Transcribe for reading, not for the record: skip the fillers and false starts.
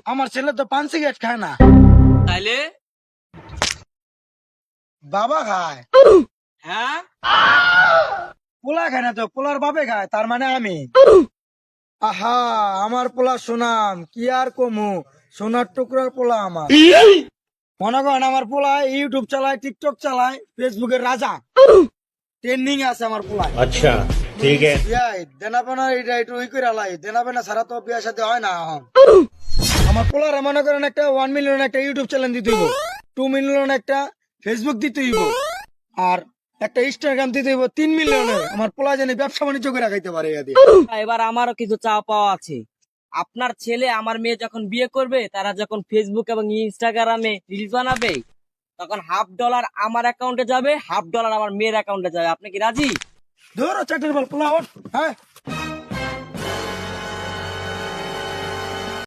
আমার ছেলে তো পান সিগারেট খায় না, তাইলে বাবা খায়। হ্যাঁ পোলা খায় না তো, পোলার বাপে খায়, তার মানে আমি। আহা, আমার পোলা সুনাম কি আর কমু, সোনার টুকরার পোলা আমার। মনে করেন আমার পোলা ইউটিউব চালায়, টিকটক চালায়, ফেসবুকের রাজা, ট্রেন্ডিং আছে আমার পোলা। अच्छा ठीक है। দেনা পেনা এটা একটু ই করে লাই, দেনা পেনা ছাড়া তো বিয়ে সাথে হয় না এখন। আমার পোলার মনে করেন একটা 1 মিলিয়ন একটা ইউটিউব চ্যানেল দিতে হইব, 2 মিলিয়ন একটা ফেসবুক দিতে হইব, আর একটা ইনস্টাগ্রাম দিতে হইব 3 মিলিয়নের। আমার পোলা জানি ব্যবসা বাণিজ্য করে খাইতে পারে এয়া দিয়ে। এবার আমারও কিছু চাওয়া পাওয়া আছে। আপনার ছেলে আমার মেয়ে যখন বিয়ে করবে, তারা যখন ফেসবুক এবং ইনস্টাগ্রামে রিলস বানাবে, তখন $50 আমার অ্যাকাউন্টে যাবে, $50 আমার মেয়ের অ্যাকাউন্টে যাবে। আপনি কি রাজি? ধরো চাকরির বল পোলা ওঠ, হ্যাঁ